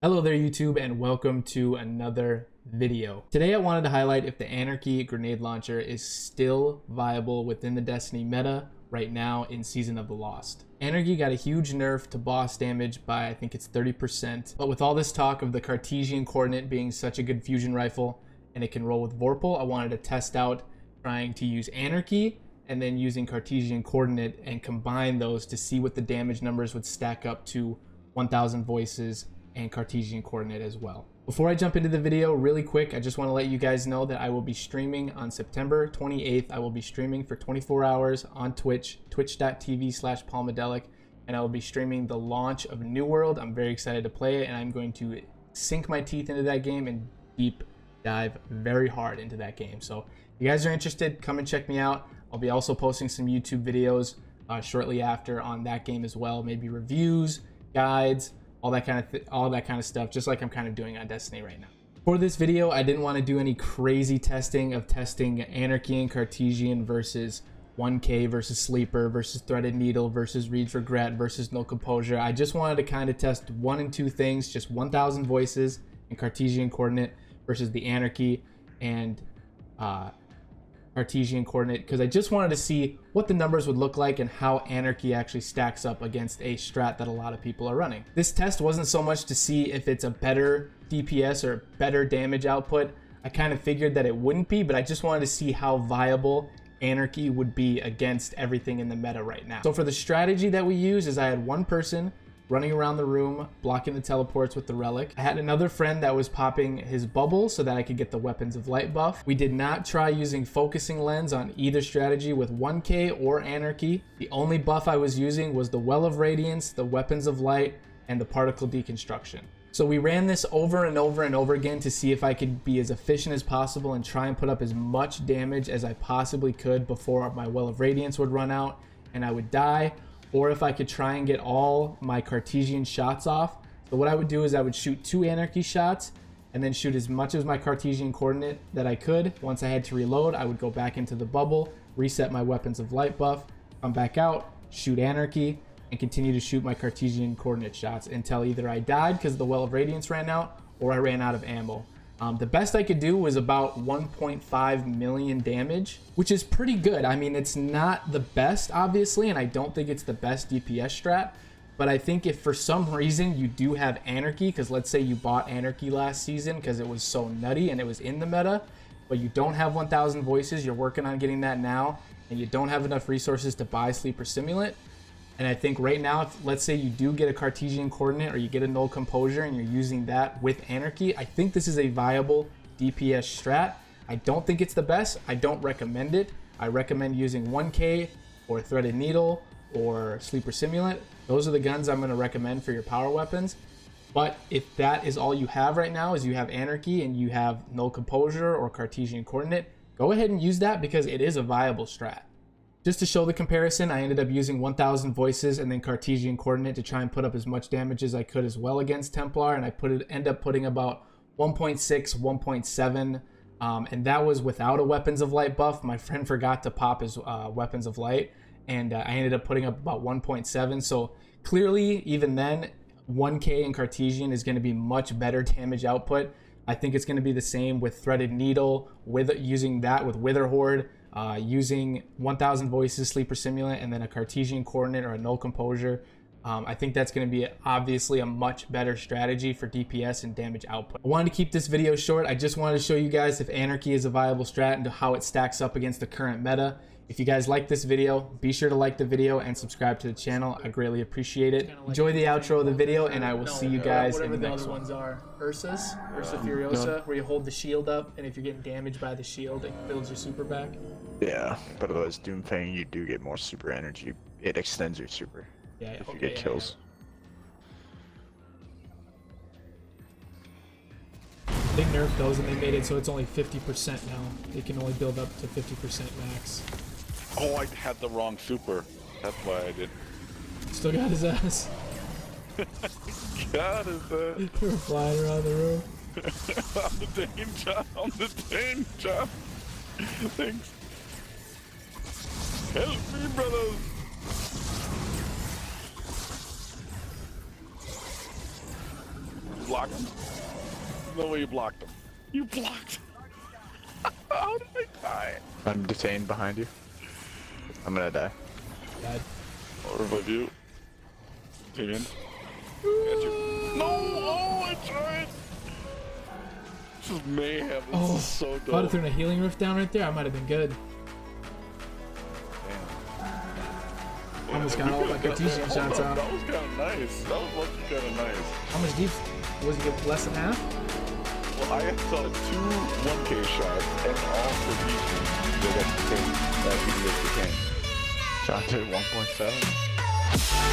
Hello there YouTube and welcome to another video. Today I wanted to highlight if the Anarchy grenade launcher is still viable within the Destiny meta right now in Season of the Lost. Anarchy got a huge nerf to boss damage by I think it's 30%, but with all this talk of the Cartesian coordinate being such a good fusion rifle and it can roll with Vorpal, I wanted to test out trying to use Anarchy and then using Cartesian coordinate and combine those to see what the damage numbers would stack up to 1000 voices and Cartesian coordinate as well. Before I jump into the video, really quick, I just want to let you guys know that I will be streaming on September 28th. I will be streaming for 24 hours on Twitch, twitch.tv/palmadelic, and I will be streaming the launch of New World. I'm very excited to play it, and I'm going to sink my teeth into that game and deep dive very hard into that game. So if you guys are interested, come and check me out. I'll be also posting some YouTube videos shortly after on that game as well, maybe reviews, guides, all that kind of stuff, just like I'm kind of doing on Destiny right now. For this video, I didn't want to do any crazy testing Anarchy and Cartesian versus 1K versus Sleeper versus Threaded Needle versus Reed's Regret versus No Composure. I just wanted to kind of test one and two things, just 1000 voices and Cartesian coordinate versus the Anarchy and Cartesian coordinate, because I just wanted to see what the numbers would look like and how Anarchy actually stacks up against a strat that a lot of people are running. This test wasn't so much to see if it's a better DPS or better damage output. I kind of figured that it wouldn't be, but I just wanted to see how viable Anarchy would be against everything in the meta right now. So for the strategy that we use is I had one person running around the room, blocking the teleports with the relic. I had another friend that was popping his bubble so that I could get the weapons of light buff. We did not try using focusing lens on either strategy with 1K or Anarchy. The only buff I was using was the Well of Radiance, the weapons of light, and the particle deconstruction. So we ran this over and over and over again to see if I could be as efficient as possible and try and put up as much damage as I possibly could before my Well of Radiance would run out and I would die, or if I could try and get all my Cartesian shots off. So what I would do is I would shoot 2 Anarchy shots and then shoot as much as my Cartesian coordinate that I could. Once I had to reload, I would go back into the bubble, reset my weapons of light buff, come back out, shoot Anarchy, and continue to shoot my Cartesian coordinate shots until either I died because the Well of Radiance ran out or I ran out of ammo. The best I could do was about 1.5 million damage, which is pretty good. I mean, it's not the best, obviously, and I don't think it's the best DPS strat, but I think if for some reason you do have Anarchy, because let's say you bought Anarchy last season because it was so nutty and it was in the meta, but you don't have 1000 voices, you're working on getting that now, and you don't have enough resources to buy Sleeper Simulant. And I think right now, if let's say you do get a Cartesian coordinate or you get a Null Composure and you're using that with Anarchy, I think this is a viable DPS strat. I don't think it's the best. I don't recommend it. I recommend using 1K or Threaded Needle or Sleeper Simulant. Those are the guns I'm going to recommend for your power weapons. But if that is all you have right now, is you have Anarchy and you have Null Composure or Cartesian coordinate, go ahead and use that because it is a viable strat. Just to show the comparison, I ended up using 1000 voices and then Cartesian coordinate to try and put up as much damage as I could as well against Templar, and I end up putting about 1.6, 1.7, and that was without a weapons of light buff. My friend forgot to pop his weapons of light, and I ended up putting up about 1.7. So clearly, even then, 1K and Cartesian is going to be much better damage output. I think it's going to be the same with Threaded Needle, with using that with Wither Horde. Using 1000 voices, Sleeper Simulant, and then a Cartesian coordinate or a Null Composure. I think that's going to be obviously a much better strategy for DPS and damage output. I wanted to keep this video short. I just wanted to show you guys if Anarchy is a viable strat and how it stacks up against the current meta. If you guys like this video, be sure to like the video and subscribe to the channel. I greatly appreciate it. Enjoy the outro of the video, and I will see you guys in the next one. Whatever the other ones are. Ursa Furiosa, where you hold the shield up, and if you're getting damaged by the shield, it builds your super back. Yeah, but otherwise Doomfang, you do get more super energy. It extends your super if you get kills. They nerfed those and they made it so it's only 50% now. They can only build up to 50% max. Oh, I had the wrong super. That's why I did. Still got his ass. God, is that? We're flying around the room. I'm the danger. I'm the danger. Thanks. Help me, brothers. block him? No way you blocked him. You blocked. How did I die? I'm detained behind you. I'm gonna die. Died. I'll revive you. Team in. No! Oh, I tried! This is mayhem. This is so If I'd dope. have thrown a healing rift down right there, I might have been good. Damn. Almost got all my Cartesian shots out. That was kind of nice. That was lucky kind of nice. How much deep was he? Get less than half? Well, I saw 2 1K shots and all Cartesian. They got the same PDS decay. John did 1.7.